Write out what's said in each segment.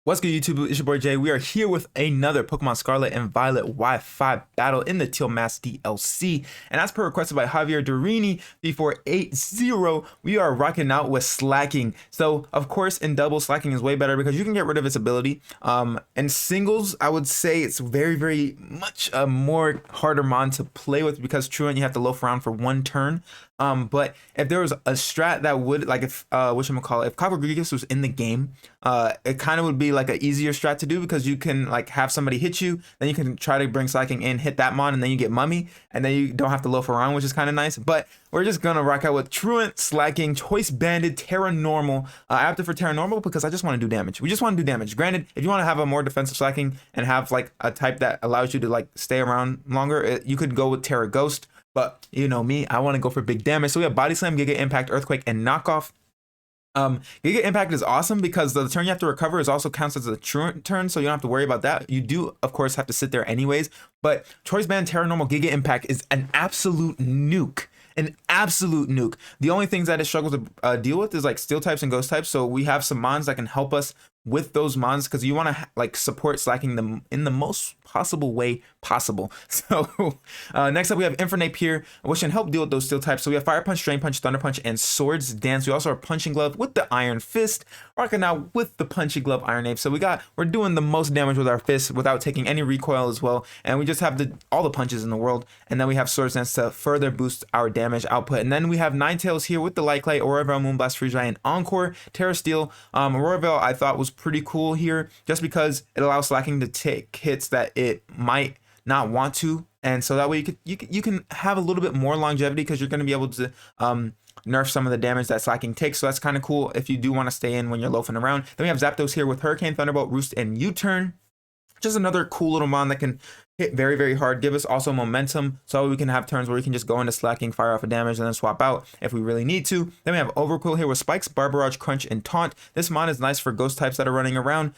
What's good, YouTube? It's your boy Jay. We are here with another Pokemon Scarlet and Violet Wi-Fi battle in the Teal Mask DLC. And as per requested by Javier Durini before 8-0, we are rocking out with Slaking. So, of course, in doubles, Slaking is way better because you can get rid of its ability. In singles, I would say it's very much a more harder mon to play with because Truant, you have to loaf around for one turn. But if there was a strat that would, like, if if Copper Gigas was in the game, it kind of would be like an easier strat to do because you can like have somebody hit you, then you can try to bring Slaking in, hit that mon, and then you get Mummy, and then you don't have to loaf around, which is kind of nice. But we're just gonna rock out with Truant, Slaking, Choice Banded, Terra Normal. I opted for Terra Normal because I just want to do damage. We just want to do damage. Granted, if you want to have a more defensive Slaking and have like a type that allows you to like stay around longer, you could go with Terra Ghost. But you know me, I want to go for big damage. So we have Body Slam, Giga Impact, Earthquake, and Knockoff. Giga Impact is awesome because the turn you have to recover is also counts as a Truant turn, so you don't have to worry about that. You do, of course, have to sit there anyways. But Choice Band, Terra Normal, Giga Impact is an absolute nuke. An absolute nuke. The only things that it struggles to deal with is like steel types and ghost types. So we have some mons that can help us with those mons because you want to like support Slaking them in the most possible way possible. So next up we have Infernape here, which can help deal with those steel types. So we have Fire Punch, Drain Punch, Thunder Punch, and Swords Dance. We also have Punching Glove with the Iron Fist, rocking out with the Punching Glove Iron Ape. So we're doing the most damage with our fist without taking any recoil as well. And we just have all the punches in the world. And then we have Swords Dance to further boost our damage output. And then we have Ninetales here with the Light Clay, Aurora Veil, Moonblast, Freeze Ray, and Encore. Terra Steel. Aurora Veil I thought was pretty cool here just because it allows Slaking to take hits that it might not want to, and so that way you can have a little bit more longevity because you're going to be able to nerf some of the damage that Slaking takes. So that's kind of cool if you do want to stay in when you're loafing around. Then we have Zapdos here with Hurricane, Thunderbolt, Roost, and U-Turn. Just another cool little mon that can hit very hard, give us also momentum, so we can have turns where we can just go into Slaking, fire off a damage, and then swap out if we really need to. Then we have Overquill here with Spikes, Barbarage, Crunch, and Taunt. This mon is nice for ghost types that are running around.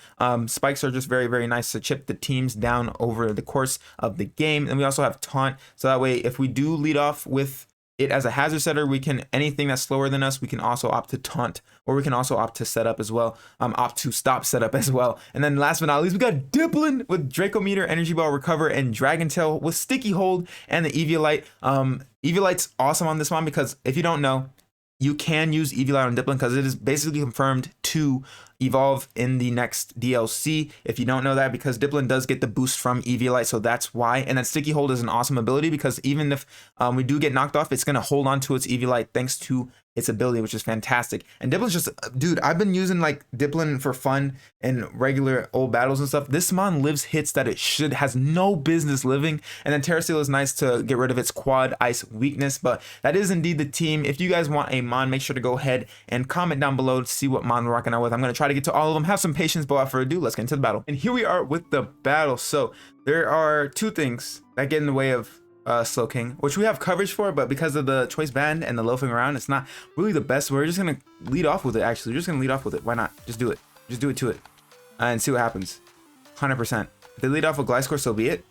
Spikes are just very nice to chip the teams down over the course of the game. And we also have Taunt, so that way if we do lead off with it as a hazard setter, we can, anything that's slower than us, we can also opt to taunt, or we can also opt to set up as well, opt to stop setup as well. And then last but not least, we got Dipplin with Draco Meter, Energy Ball, Recover, and Dragon Tail with Sticky Hold and the Eviolite. Eviolite's awesome on this one because if you don't know, you can use Eviolite on Dipplin because it is basically confirmed to evolve in the next DLC. If you don't know that, because Dipplin does get the boost from Eviolite, so that's why. And then Sticky Hold is an awesome ability because even if we do get knocked off, it's going to hold on to its Eviolite thanks to its ability, which is fantastic. And Dipplin's just, dude, I've been using like Dipplin for fun in regular old battles and stuff. This mon lives hits that it has no business living. And then Terra Steel is nice to get rid of its quad ice weakness, but that is indeed the team. If you guys want a mon, make sure to go ahead and comment down below to see what mon we're rocking out with. I'm going to try to get to all of them. Have some patience, but without further ado, let's get into the battle. And here we are with the battle. So there are two things that get in the way of Slaking, which we have coverage for, but because of the Choice Band and the loafing around, it's not really the best. We're just gonna lead off with it. Actually, we're just gonna lead off with it. Why not? Just do it. Just do it to it, and see what happens. 100%. If they lead off with Gliscor, so be it.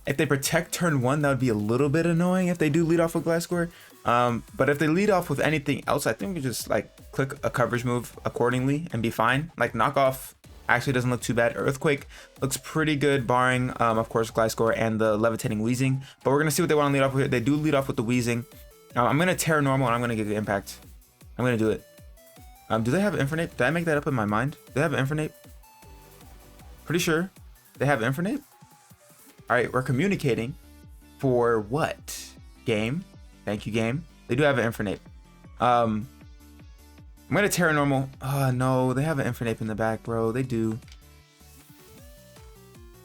If they protect turn one, that would be a little bit annoying if they do lead off with Gliscor. But if they lead off with anything else, I think we just like click a coverage move accordingly and be fine. Like Knockoff actually doesn't look too bad. Earthquake looks pretty good, barring of course Gliscor and the Levitating Wheezing. But we're gonna see what they want to lead off with. They do lead off with the Wheezing. I'm gonna Terra Normal and I'm gonna get the Impact. I'm gonna do it. Do they have Infernape? Did I make that up in my mind? Do they have Infernape? Pretty sure they have Infernape. All right, we're communicating for what? Game. Thank you, game. They do have an Infernape. I'm gonna Terra Normal. Oh no, they have an Infernape in the back, bro. They do.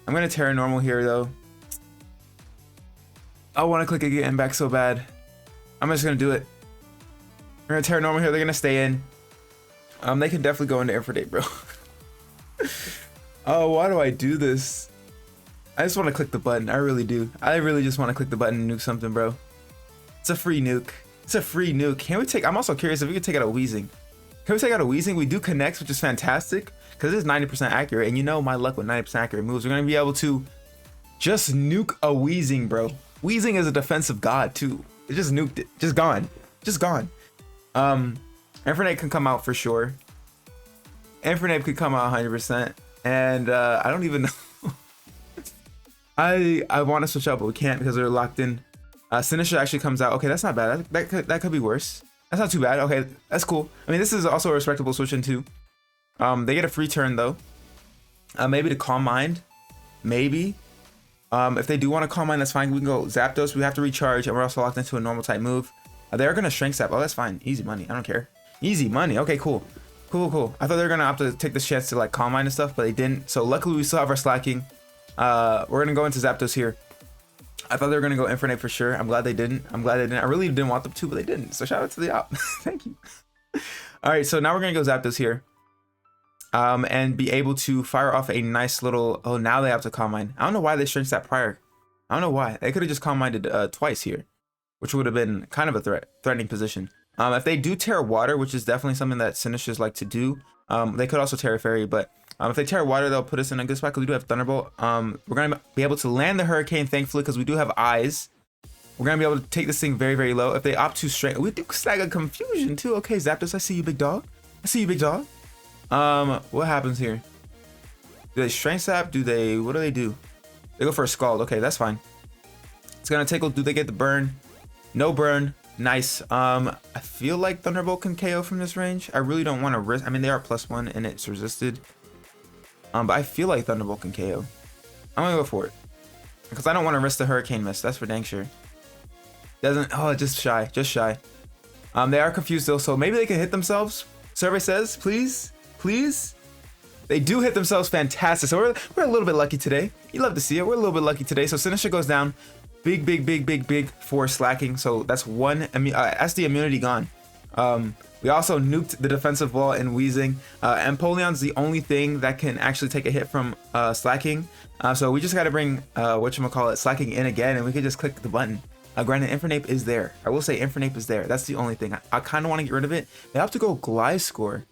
I'm gonna Terra Normal here though. I want to click a Giga Impact so bad. I'm just gonna do it. We're gonna Terra Normal here. They're gonna stay in. They can definitely go into Infernape, bro. Oh, why do I do this? I just want to click the button. I really do. I really just want to click the button and nuke something, bro. It's a free nuke. It's a free nuke. Can we take? I'm also curious if we could take out a Wheezing. Can we take out a Wheezing? We do connect, which is fantastic because it's 90% accurate. And you know my luck with 90% accurate moves. We're going to be able to just nuke a Wheezing, bro. Wheezing is a defensive god, too. It just nuked it. Just gone. Just gone. Infernape can come out for sure. Infernape could come out 100%, and I don't even know. I want to switch out, but we can't because they're locked in. Sinister actually comes out. Okay, that's not bad. That could be worse. That's not too bad. Okay, that's cool. I mean, this is also a respectable switch in too. They get a free turn though. Maybe to Calm Mind. Maybe. If they do want to Calm Mind, that's fine. We can go Zapdos. We have to recharge, and we're also locked into a normal type move. They are gonna Shrink Zap. Oh, that's fine. Easy money. I don't care. Easy money. Okay, cool. Cool. I thought they were gonna opt to take this chance to like Calm Mind and stuff, but they didn't. So luckily we still have our Slaking. We're gonna go into Zapdos here. I thought they were gonna go Infernape for sure. I'm glad they didn't. I really didn't want them to, but they didn't. So shout out to the op. Thank you. All right, so now we're gonna go Zapdos here. And be able to fire off a nice little. Oh, now they have to Calm Mind. I don't know why they Shrink Zap prior. I don't know why. They could have just Calm Minded twice here, which would have been kind of a threatening position. If they do Terra Water, which is definitely something that Sinisters like to do, they could also Terra Fairy, but if they Terra Water, they'll put us in a good spot because we do have Thunderbolt. We're going to be able to land the Hurricane, thankfully, because we do have eyes. We're going to be able to take this thing very, very low. If they opt to straight, we do Stagger Confusion too. Okay, Zapdos, I see you, big dog. I see you, big dog. What happens here? Do they Strength Sap? What do they do? They go for a Scald. Okay, that's fine. It's going to tickle. Do they get the burn? No burn. Nice. I feel like Thunderbolt can KO from this range. I really don't want to risk. I mean, they are +1 and it's resisted. But I feel like Thunderbolt can KO. I'm gonna go for it because I don't want to risk the Hurricane Miss. That's for dang sure. Doesn't. Oh, just shy. They are confused though, so maybe they can hit themselves. Survey says, please. They do hit themselves. Fantastic. So we're a little bit lucky today. You love to see it. We're a little bit lucky today. So Sinister goes down. Big for Slaking. So that's one SD immunity gone. We also nuked the defensive wall in Wheezing. Empoleon's the only thing that can actually take a hit from Slaking. So we just got to bring Slaking in again, and we can just click the button. Granted, Infernape is there. I will say Infernape is there. That's the only thing. I kind of want to get rid of it. They have to go Gliscor.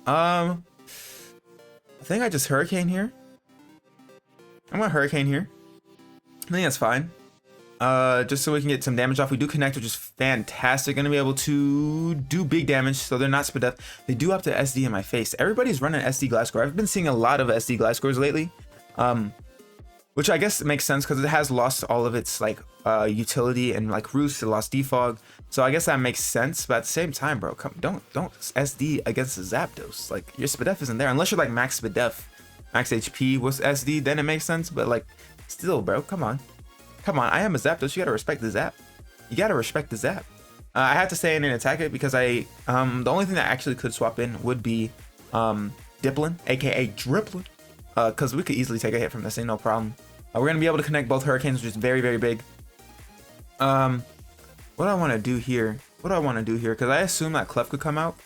I think I just Hurricane here. I'm gonna Hurricane here. I think that's fine. Just so we can get some damage off. We do connect, which is fantastic. Gonna be able to do big damage, so they're not Spadef. They do have to SD in my face. Everybody's running SD Gliscor. I've been seeing a lot of SD Gliscors lately, which I guess makes sense because it has lost all of its like utility and like Roost. It lost Defog, so I guess that makes sense. But at the same time, bro, don't SD against the Zapdos. Like your Spadef isn't there unless you're like max Spadef, max HP with SD. Then it makes sense. But like, still, bro, come on. I am a Zapdos. You gotta respect the Zap. I had to stay in and attack it because the only thing that actually could swap in would be Dipplin, aka Dripplin, because we could easily take a hit from this thing, no problem. We're gonna be able to connect both Hurricanes, which is very, very big. What do I want to do here? Because I assume that Clef could come out.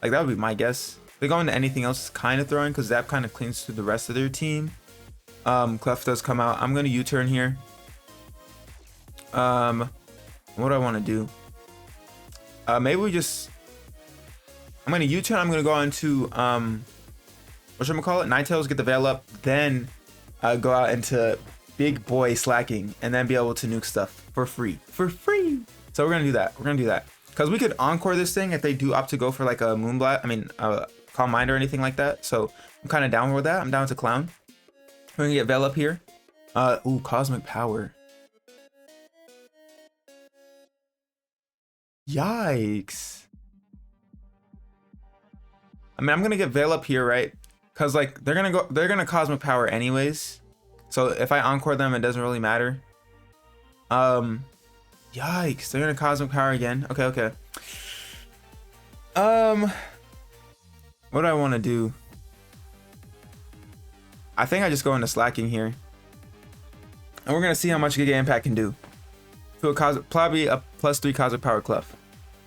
Like that would be my guess. If they go into anything else, kind of throwing because Zap kind of cleans through the rest of their team. Clef does come out. I'm gonna U-turn here. What do I want to do? Maybe we just. I'm gonna U-turn. I'm gonna go into Ninetales, get the Veil up, then go out into big boy Slaking, and then be able to nuke stuff for free. So we're gonna do that. Because we could encore this thing if they do opt to go for like a Moonblast. Calm Mind or anything like that. So I'm kind of down with that. I'm down to Clown. We're gonna get Veil up here. Ooh, Cosmic Power. Yikes. I'm gonna get Veil up here, right? Because like they're gonna Cosmic Power anyways. So if I encore them, it doesn't really matter. Yikes, they're gonna Cosmic Power again. Okay. What do I want to do? I think I just go into Slaking here. And we're gonna see how much Giga Impact can do. To probably a +3 Cosmic Power Clef.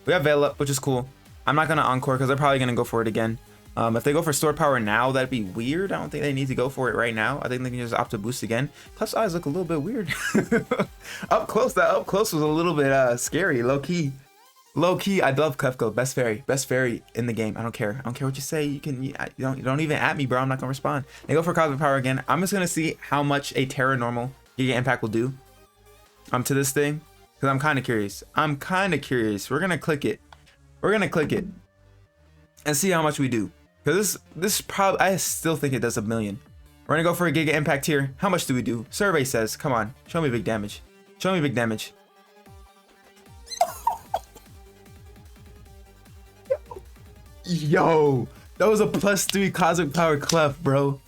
We have Veil up, which is cool. I'm not gonna encore because they're probably gonna go for it again. If they go for Stored Power now, that'd be weird. I don't think they need to go for it right now. I think they can just opt to boost again. Clef's eyes look a little bit weird. Up close was a little bit scary, low key. I love Clef Go. Best fairy in the game. I don't care what you say. You don't even at me, bro. I'm not gonna respond. They go for Cosmic Power again. I'm just gonna see how much a Terra normal Giga Impact will do to this thing, because I'm kind of curious. We're gonna click it and see how much we do, Because this probably, I still think it does 1,000,000. We're gonna go for a Giga Impact here. How much do we do? Survey says, come on, show me big damage. Show me big damage. Yo, that was a +3 Cosmic Power Clef, bro.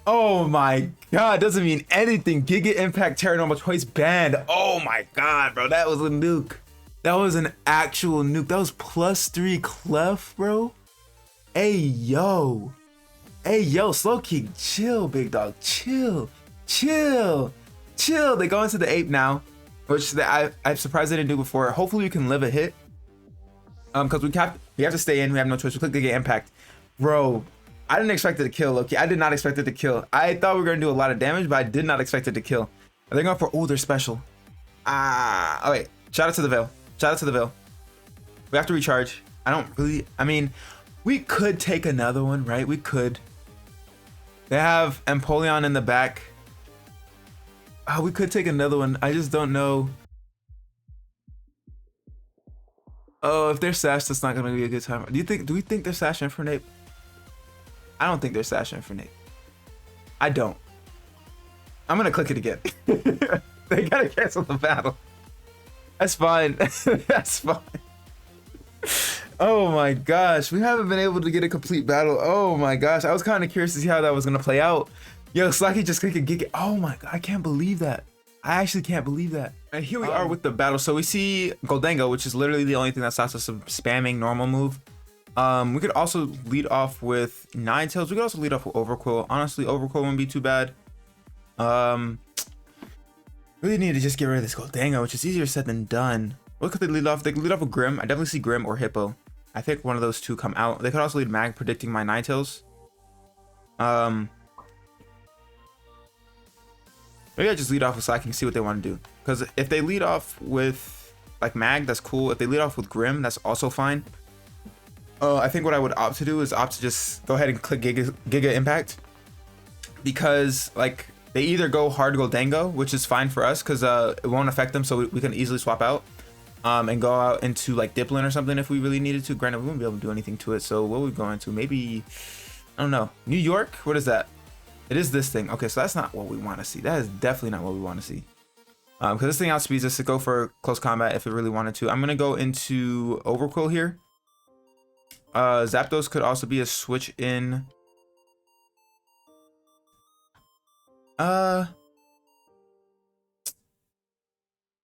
Oh my god, doesn't mean anything. Giga Impact Terranormal Choice banned. Oh my god, bro, that was a nuke. That was an actual nuke. That was +3 Clef, bro. Hey yo, Slowking, chill, big dog, chill. They go into the ape now, which I'm surprised they didn't do before. Hopefully we can live a hit. Because we have to stay in. We have no choice. We click Giga Impact, bro. I didn't expect it to kill, Loki. I did not expect it to kill. I thought we were gonna do a lot of damage, but I did not expect it to kill. Are they going for? Oh, they're special. Oh wait. Shout out to the Veil. Shout out to the Veil. We have to recharge. I mean, we could take another one, right? We could. They have Empoleon in the back. Oh, we could take another one. I just don't know. Oh, if they're sashed, that's not gonna be a good time. Do we think they're sashing for Nape? I don't think they're sashing for Nape. I don't. I'm gonna click it again. They gotta cancel the battle. That's fine. That's fine. Oh my gosh, we haven't been able to get a complete battle. Oh my gosh, I was kind of curious to see how that was gonna play out. Yo, Slacky just clicked a Giga. Oh my god, I can't believe that. I actually can't believe that. And here we are with the battle. So we see Goldango, which is literally the only thing that stops us from spamming normal move. We could also lead off with Ninetales. We could also lead off with Overquill. Honestly, Overquill wouldn't be too bad. Really need to just get rid of this Goldango, which is easier said than done. What could they lead off? They could lead off with Grim. I definitely see Grim or Hippo. I think one of those two come out. They could also lead Mag, predicting my Ninetales. Maybe I just lead off with Slaking, see what they want to do. Because if they lead off with like Mag, that's cool. If they lead off with Grim, that's also fine. I think what I would opt to do is opt to just go ahead and click Giga Impact. Because like they either go hard Goldango, which is fine for us because it won't affect them, so we can easily swap out. And go out into like Diplin or something if we really needed to. Granted, we wouldn't be able to do anything to it. So what are we going to? Maybe, I don't know. New York? What is that? It is this thing. Okay, so that's not what we want to see. That is definitely not what we want to see. Because this thing outspeeds us to go for close combat if it really wanted to. I'm going to go into Overquill here. Zapdos could also be a switch in.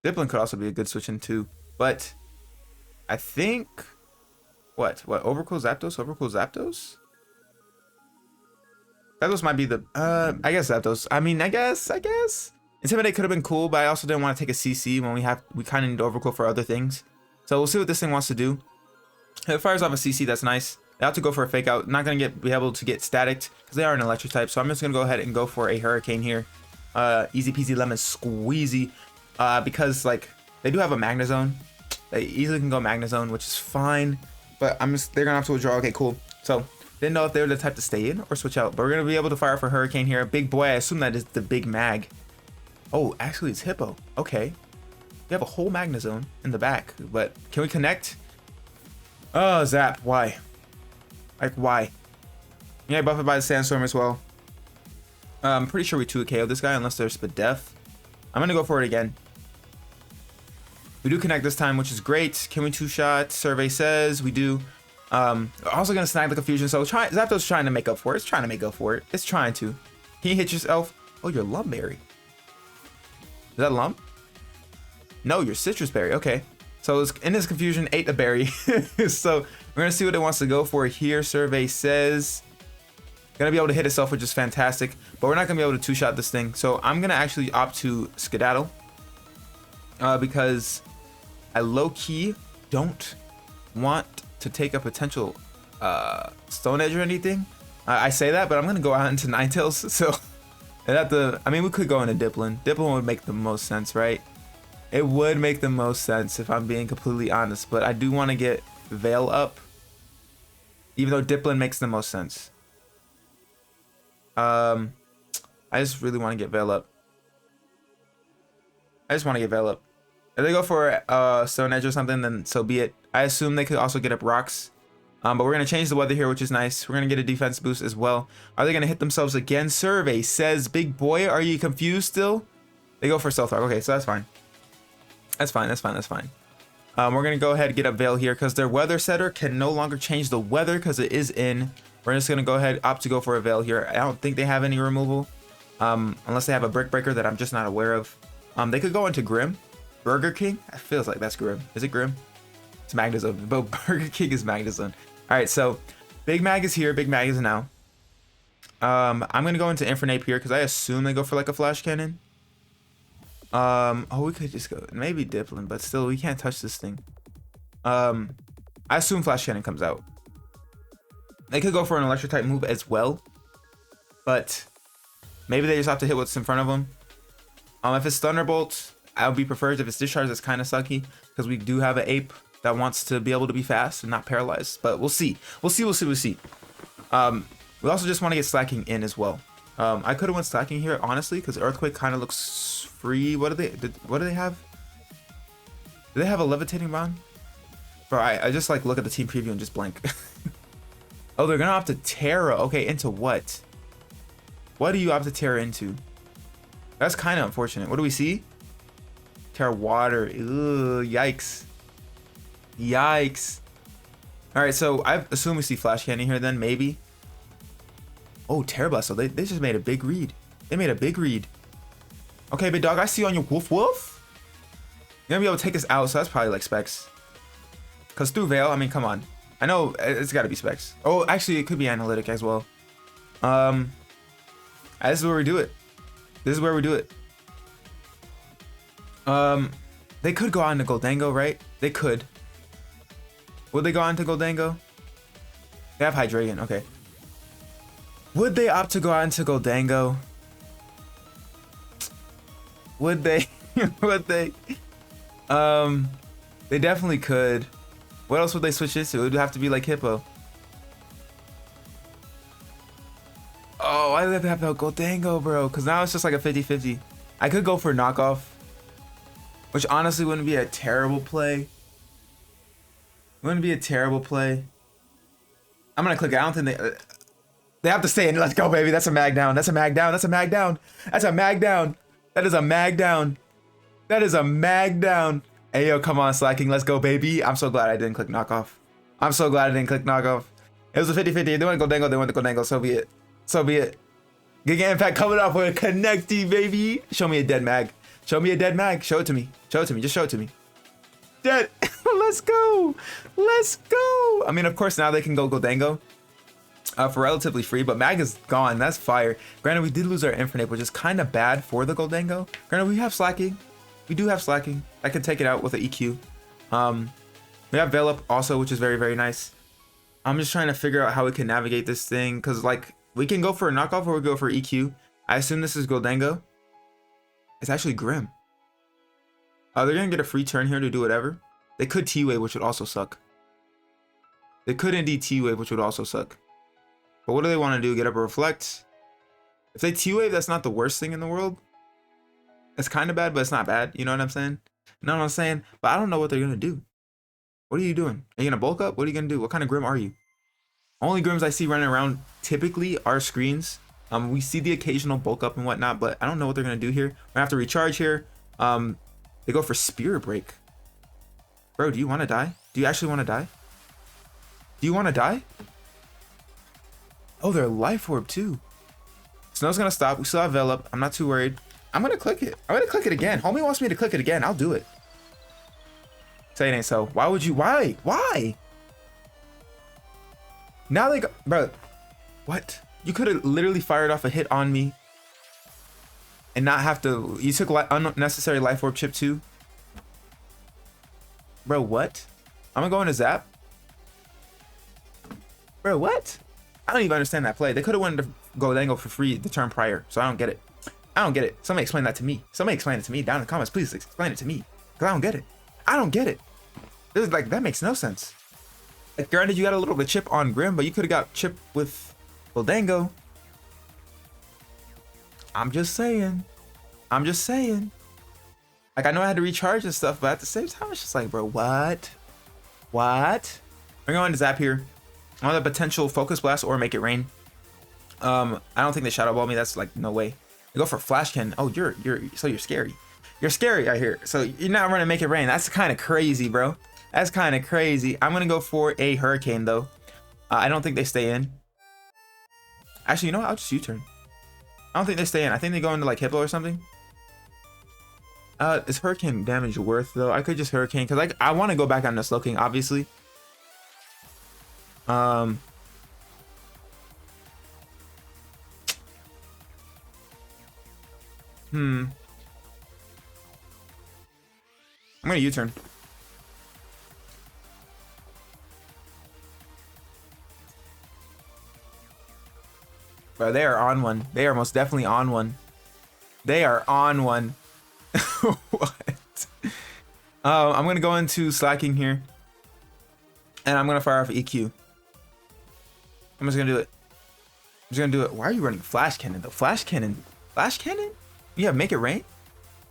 Diplin could also be a good switch in too. But I think what Overquill Zapdos? Overquill Zapdos? Zapdos might be the I guess Zapdos. I mean, I guess Intimidate could have been cool, but I also didn't want to take a CC when we kind of need Overquill for other things. So we'll see what this thing wants to do. If it fires off a CC, that's nice. They have to go for a fake out. Not gonna be able to get staticked because they are an electric type. So I'm just gonna go ahead and go for a Hurricane here. Easy peasy lemon squeezy. Because like they do have a Magnezone. They easily can go Magnezone, which is fine. But they're gonna have to withdraw. Okay, cool. So didn't know if they were the type to stay in or switch out. But we're gonna be able to fire for Hurricane here. Big boy, I assume that is the big mag. Oh, actually it's Hippo. Okay. We have a whole Magnezone in the back. But can we connect? Oh, Zap, why? Like why? Yeah, buffed by the Sandstorm as well. I'm pretty sure we 2 KO this guy unless there's Spadef. I'm gonna go for it again. We do connect this time, which is great. Can we 2-shot? Survey says we do. Also gonna snag the confusion. So Zapdos trying to make up for it. It's trying to make up for it. It's trying to. Can you hit yourself? Oh, you're Lumberry. Is that Lump? No, you're Citrus Berry. Okay. So it's, in this confusion, ate a berry. So we're gonna see what it wants to go for here. Survey says gonna be able to hit itself, which is fantastic. But we're not gonna be able to 2-shot this thing. So I'm gonna actually opt to Skedaddle. Because I low-key don't want to take a potential Stone Edge or anything. I say that, but I'm gonna go out into Ninetales. So I mean, we could go into Diplin. Diplin would make the most sense, right? It would make the most sense if I'm being completely honest. But I do want to get Veil up, even though Diplin makes the most sense. I just really want to get Veil up. If they go for Stone Edge or something, then so be it. I assume they could also get up Rocks. But we're going to change the weather here, which is nice. We're going to get a defense boost as well. Are they going to hit themselves again? Survey says, big boy, are you confused still? They go for stealth rock. Okay, so that's fine. That's fine. That's fine. That's fine. We're going to go ahead and get a veil here because their weather setter can no longer change the weather because it is in. We're just going to go ahead, opt to go for a veil here. I don't think they have any removal unless they have a brick breaker that I'm just not aware of. They could go into Grim. Burger King? It feels like that's Grim. Is it Grim? It's Magnezone, but Burger King is Magnezone. All right, so Big Mag is here. Big Mag is now. I'm going to go into Infernape here because I assume they go for like a flash cannon. Oh, we could just go maybe Diplin, but still we can't touch this thing. I assume flash cannon comes out. They could go for an electric type move as well, but maybe they just have to hit what's in front of them. If it's Thunderbolt, I would be preferred. If it's Discharge, that's kind of sucky because we do have an ape that wants to be able to be fast and not paralyzed, but we'll see. We'll see. We also just want to get Slaking in as well. I could have went Slaking here, honestly, because Earthquake kind of looks free. What do they have? Do they have a Levitating Bond? Bro, I just like look at the team preview and just blank. Oh, they're gonna opt to Terra. Okay, into what? What do you opt to Terra into? That's kind of unfortunate. What do we see? Terra Water. Ugh, yikes. Yikes. All right, so I assume we see Flash Cannon here then, maybe. Oh, Terra Blast. So they just made a big read. They made a big read. Okay, big dog, I see you on your Wolf. You're gonna be able to take us out, so that's probably like Specs. Because through Veil, I mean, come on. I know it's got to be Specs. Oh, actually, it could be Analytic as well. This is where we do it. This is where we do it. They could go on to Goldango, right? They could. Would they go on to Goldango? They have Hydreigon, okay. Would they opt to go on to Goldango? Would they? Would they? They definitely could. What else would they switch it to? It would have to be like Hippo. Oh, why do they have to go Goldango, bro? Because now it's just like a 50-50. I could go for a knockoff, which honestly wouldn't be a terrible play. Wouldn't be a terrible play. I'm gonna click it. I don't think they have to stay in. Let's go, baby. That's a mag down. That's a mag down. That's a mag down. That's a mag down. That is a mag down. That is a mag down. Hey, yo, come on, Slaking. Let's go, baby. I'm so glad I didn't click knockoff. I'm so glad I didn't click knockoff. It was a 50-50. They want to go Dango. They want to go Dango. So be it. So be it. Giga Impact coming up with a Connecty, baby. Show me a dead mag. Show me a dead mag. Show it to me. Show it to me. Just show it to me. Dead. Let's go. Let's go. I mean, of course, now they can go Goldango for relatively free, but mag is gone. That's fire. Granted, we did lose our Infernape, which is kind of bad for the Goldango. Granted, we have Slaking. We do have Slaking. I can take it out with an EQ. We have Veil Up also, which is very, very nice. I'm just trying to figure out how we can navigate this thing, because like we can go for a knockoff or we go for EQ. I assume this is Goldango. It's actually Grim. They're gonna get a free turn here to do whatever. They could T-Wave, which would also suck. They could indeed T-Wave, which would also suck. But what do they want to do? Get up a Reflect? If they T-Wave, that's not the worst thing in the world. It's kind of bad, but it's not bad. You know what I'm saying? You know what I'm saying? But I don't know what they're gonna do. What are you doing? Are you gonna bulk up? What are you gonna do? What kind of Grim are you? Only Grims I see running around typically are screens. We see the occasional bulk up and whatnot, but I don't know what they're gonna do here. We're gonna have to recharge here. They go for Spirit Break. Bro, do you want to die? Do you actually want to die? Do you want to die? Oh, they're Life Orb too. Snow's gonna stop. We still have Veil Up. I'm not too worried. I'm gonna click it. I'm gonna click it again. Homie wants me to click it again. I'll do it. Say it ain't so. Why would you? Why? Why? Now they go, bro. What? You could have literally fired off a hit on me and not have to. You took unnecessary Life Orb chip too. Bro, what? I'm gonna go into Zap. Bro, what? I don't even understand that play. They could have wanted to go Goldango for free the turn prior, so I don't get it. I don't get it. Somebody explain that to me. Somebody explain it to me down in the comments. Please explain it to me, because I don't get it. I don't get it. This is like, that makes no sense. Like, granted, you got a little bit of chip on Grim, but you could have got chip with Goldango. I'm just saying. I'm just saying. Like, I know I had to recharge and stuff, but at the same time, it's just like, bro, what? What? We're going to Zap here. On the potential Focus Blast or Make It Rain. I don't think they Shadow Ball me. That's like no way. They go for Flash Cannon. Oh, you're scary. You're scary out here. So you're not running Make It Rain. That's kind of crazy, bro. That's kind of crazy. I'm gonna go for a Hurricane though. I don't think they stay in. Actually, you know what? I'll just U-turn. I don't think they stay in. I think they go into like Hippo or something. Is Hurricane damage worth though? I could just Hurricane because I want to go back on the Slaking, obviously. I'm gonna U-turn. Bro, they are on one. They are most definitely on one. They are on one. What? I'm gonna go into Slaking here, and I'm gonna fire off EQ. I'm just gonna do it. I'm just gonna do it. Why are you running Flash Cannon though? Flash Cannon? Flash Cannon? You have Make It Rain?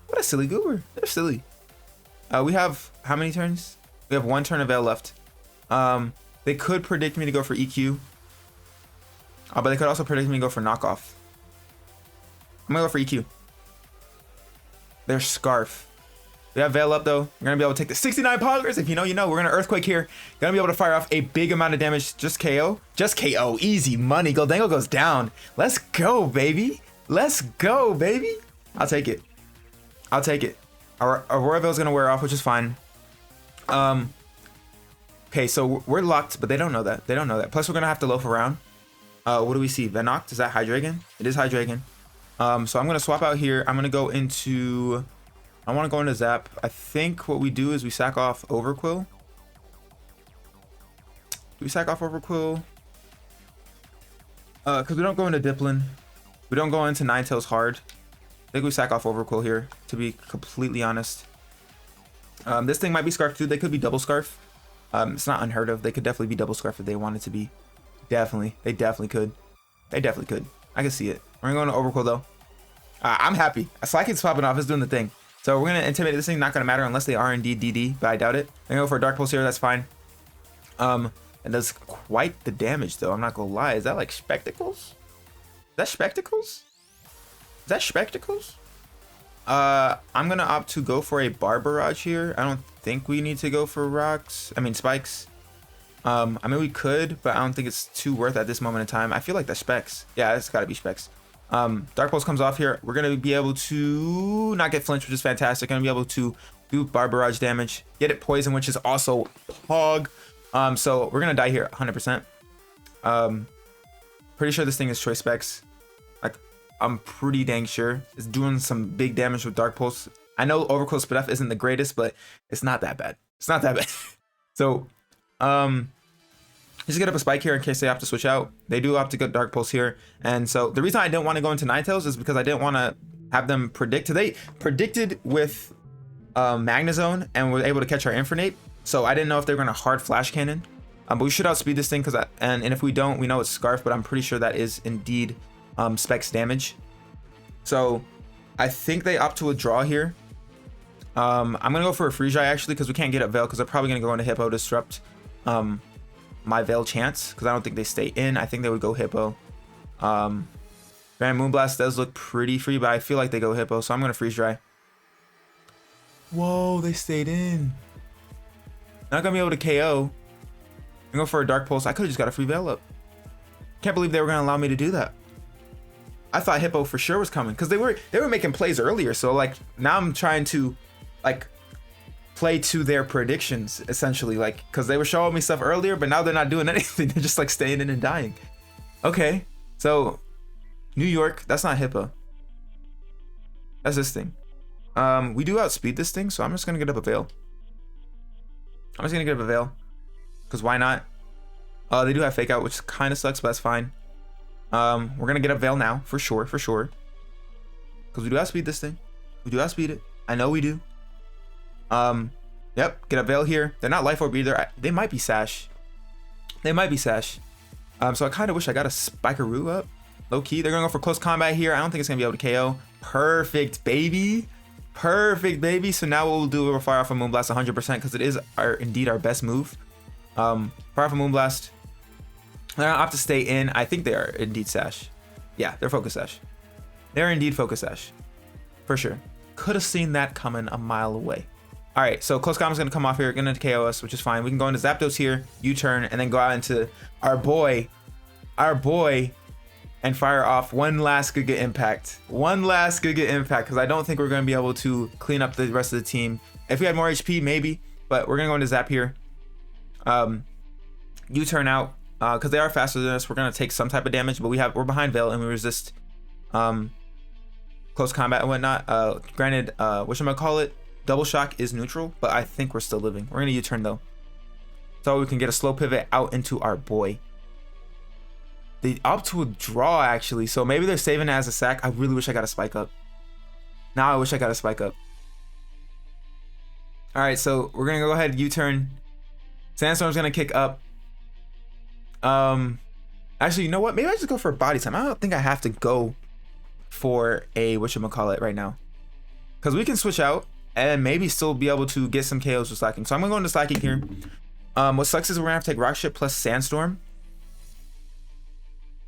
What a silly goober. They're silly. We have how many turns? We have 1 turn of Veil left. They could predict me to go for EQ. But they could also predict me to go for knockoff. I'm gonna go for EQ. Their Scarf. We have Veil up though. We're gonna be able to take the 69 poggers. If you know, you know. We're gonna Earthquake here. Gonna be able to fire off a big amount of damage. Just KO. Just KO. Easy money. Goldango goes down. Let's go, baby. Let's go, baby. I'll take it. I'll take it. Our Aurora Veil's gonna wear off, which is fine. Okay, so we're locked, but they don't know that. They don't know that. Plus, we're gonna have to loaf around. What do we see? Venoct? Is that Hydreigon? It is Hydreigon. So I'm gonna swap out here. I'm gonna go into. I want to go into Zap. I think what we do is we sack off Overquill. Do we sack off Overquill? Because we don't go into Diplin. We don't go into Ninetales hard. I think we sack off Overquill here, to be completely honest. This thing might be Scarf too. They could be double Scarf. It's not unheard of. They could definitely be double Scarf if they wanted to be. Definitely. They definitely could. They definitely could. I can see it. We're going to Overquill though. I'm happy. Slaking's popping off. It's doing the thing. So we're going to Intimidate this thing. Not going to matter unless they are indeed DD, but I doubt it. I'm going to go for a Dark Pulse here. That's fine. It does quite the damage though. I'm not going to lie. Is that like Spectacles? Is that Spectacles? Is that Spectacles? I'm going to opt to go for a Bar Barrage here. I don't think we need to go for rocks. I mean, spikes. I mean, we could, but I don't think it's too worth at this moment in time. I feel like the specs. Yeah, it's got to be specs. Dark Pulse comes off here. We're going to be able to not get flinch, which is fantastic. Going to be able to do Bar Barrage damage. Get it poison, which is also hog. So we're going to die here 100%. Pretty sure this thing is choice specs. Like, I'm pretty dang sure. It's doing some big damage with Dark Pulse. I know Overquill Spit isn't the greatest, but it's not that bad. It's not that bad. So, just get up a spike here in case they have to switch out. They do have to get Dark Pulse here. And so the reason I didn't want to go into Ninetales is because I didn't want to have them predict. They predicted with Magnezone and were able to catch our Infernape. So I didn't know if they were going to hard Flash Cannon. But we should outspeed this thing because and if we don't, we know it's Scarf, but I'm pretty sure that is indeed specs damage. So I think they opt to a draw here. I'm going to go for a Freeze Dry actually because we can't get up Veil because they're probably going to go into Hippo Disrupt. My Veil chance because I don't think they stay in. I think they would go Hippo. Grand Moonblast does look pretty free, but I feel like they go Hippo, so I'm gonna Freeze Dry. Whoa, they stayed in. Not gonna be able to KO. I'm go for a Dark Pulse. I could have just got a free Veil up. Can't believe they were gonna allow me to do that. I thought Hippo for sure was coming because they were making plays earlier. So like now I'm trying to like play to their predictions essentially, like because they were showing me stuff earlier, but now they're not doing anything. They're just like staying in and dying. Okay, so New York, that's not Hippo. That's this thing. We do outspeed this thing, so I'm just gonna get up a Veil. I'm just gonna get up a Veil because why not? They do have Fake Out, which kind of sucks, but that's fine. We're gonna get up Veil now for sure, because we do outspeed this thing. We do outspeed it. I know we do. Yep, get a Veil here. They're not Life Orb either. They might be Sash. They might be Sash. So I kind of wish I got a Spikeroo up. Low key, they're gonna go for close combat here. I don't think it's gonna be able to KO. Perfect, baby. Perfect, baby. So now what we'll do, we'll fire off a Moonblast 100% because it is indeed our best move. Fire off a Moonblast. They're gonna opt to stay in. I think they are indeed Sash. Yeah, they're Focus Sash. They're indeed Focus Sash. For sure. Could have seen that coming a mile away. All right, so Close Combat's gonna come off here, gonna KO us, which is fine. We can go into Zapdos here, U-turn, and then go out into our boy, and fire off one last Giga Impact. One last Giga Impact, because I don't think we're gonna be able to clean up the rest of the team. If we had more HP, maybe, but we're gonna go into Zap here. U-turn out, because they are faster than us. We're gonna take some type of damage, but we're behind Veil and we resist close combat and whatnot. Granted, whatchamacallit, double shock is neutral, but I think we're still living. We're gonna U-turn though, so we can get a slow pivot out into our boy. They opt to draw actually, so maybe they're saving it as a sack. I really wish I got a spike up. Now I wish I got a spike up. All right, so we're gonna go ahead U-turn. Sandstorm's gonna kick up. Actually, you know what? Maybe I just go for a body time. I don't think I have to go for a whatchamacallit right now, because we can switch out and maybe still be able to get some KOs with Slaking. So I'm gonna go into Slaking here. What sucks is we're gonna have to take Rock Ship plus Sandstorm.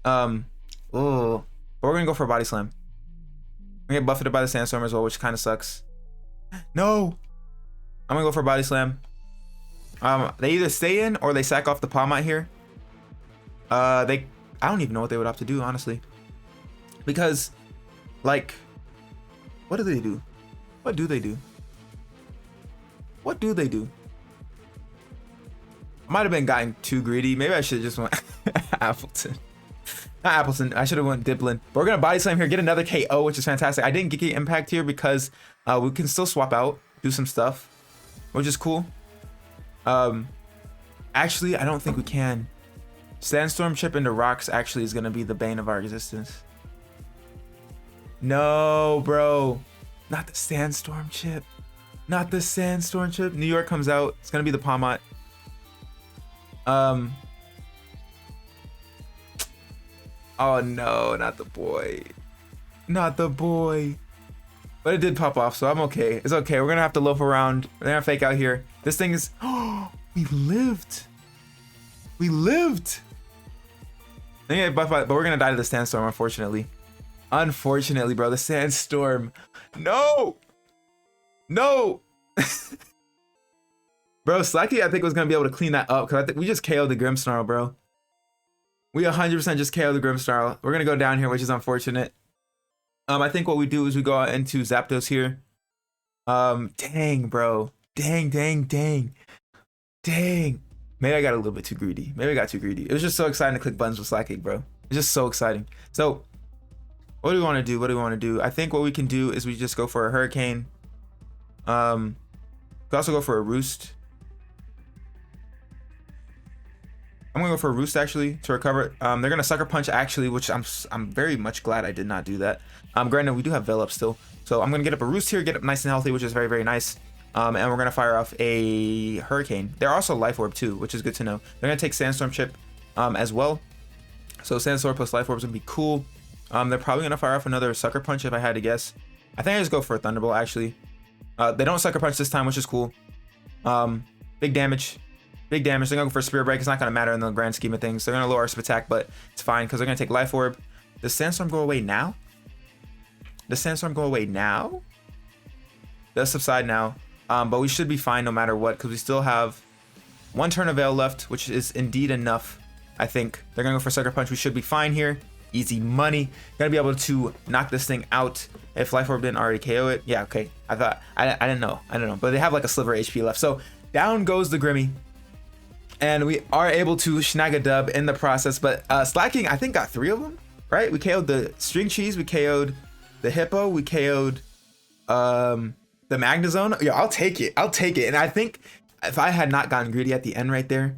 But we're gonna go for a body slam. We're gonna get buffeted by the Sandstorm as well, which kind of sucks. No, I'm gonna go for a body slam. They either stay in or they sack off the Palmite here. I don't even know what they would have to do, honestly, because like, what do they do? What do they do? What do they do? I might have been gotten too greedy. Maybe I should have just went Appleton. Not Appleton. I should have went Diplin. But we're gonna body slam here, get another KO, which is fantastic. I didn't get Giga Impact here because we can still swap out, do some stuff, which is cool. Actually, I don't think we can. Sandstorm chip into rocks actually is gonna be the bane of our existence. No, bro. Not the Sandstorm chip. Not the Sandstorm chip. New York comes out. It's gonna be the Palmite. Oh no, not the boy. Not the boy. But it did pop off, so I'm okay. It's okay. We're gonna have to loaf around. We're gonna fake out here. This thing is, oh, we lived. We lived. Yeah, but we're gonna die to the Sandstorm, unfortunately. Unfortunately, bro, the Sandstorm. No. No. Bro, Slacky, I think was gonna be able to clean that up because I think we just KO'd the Grimmsnarl, bro. We 100% just KO'd the Grimmsnarl. We're gonna go down here, which is unfortunate. I think what we do is we go out into Zapdos here. Dang, bro. Dang. Maybe I got a little bit too greedy. Maybe I got too greedy. It was just so exciting to click buttons with Slaking, bro. It's just so exciting. So, what do we want to do? What do we want to do? I think what we can do is we just go for a Hurricane. We could also go for a Roost. I'm gonna go for a Roost actually to recover. They're gonna Sucker Punch actually, which I'm very much glad I did not do that. Granted, we do have Veil up still, so I'm gonna get up a Roost here, get up nice and healthy, which is very nice. And we're gonna fire off a Hurricane. They're also Life Orb too, which is good to know. They're gonna take Sandstorm chip as well. So Sandstorm plus Life Orb is gonna be cool. They're probably gonna fire off another Sucker Punch if I had to guess. I think I just go for a Thunderbolt actually. They don't Sucker Punch this time, which is cool. Big damage. They're gonna go for Spirit Break. It's not gonna matter in the grand scheme of things. They're gonna lower our speed attack, but it's fine because they're gonna take Life Orb. Does Sandstorm go away now? Does Sandstorm go away now? Does subside now. But we should be fine no matter what because we still have one turn of Veil left, which is indeed enough. I think they're gonna go for Sucker Punch. We should be fine here. Easy money. Gonna be able to knock this thing out if Life Orb didn't already KO it. Yeah, okay. I thought I didn't know. But they have like a sliver HP left. So down goes the Grimmy. And we are able to snag a dub in the process. But Slaking, I think, got 3 of them, right? We KO'd the String Cheese, we KO'd the Hippo, we KO'd the Magnezone. Yeah, I'll take it. And I think if I had not gotten greedy at the end right there,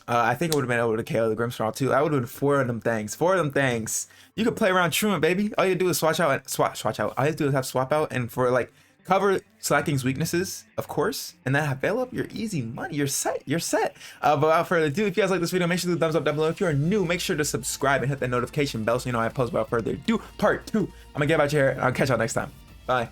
I think I would have been able to KO the Grimmsnarl too. I would have been 4 of them things. You could play around Truant, baby. All you do is swatch out. All you do is have swap out and for like cover Slaking's weaknesses, of course, and then have Veil up. You're easy money. You're set. But without further ado, if you guys like this video, make sure to thumbs up down below. If you're new, make sure to subscribe and hit that notification bell so you know I post. Without further ado, part 2. I'm gonna get out your hair and I'll catch y'all next time. Bye.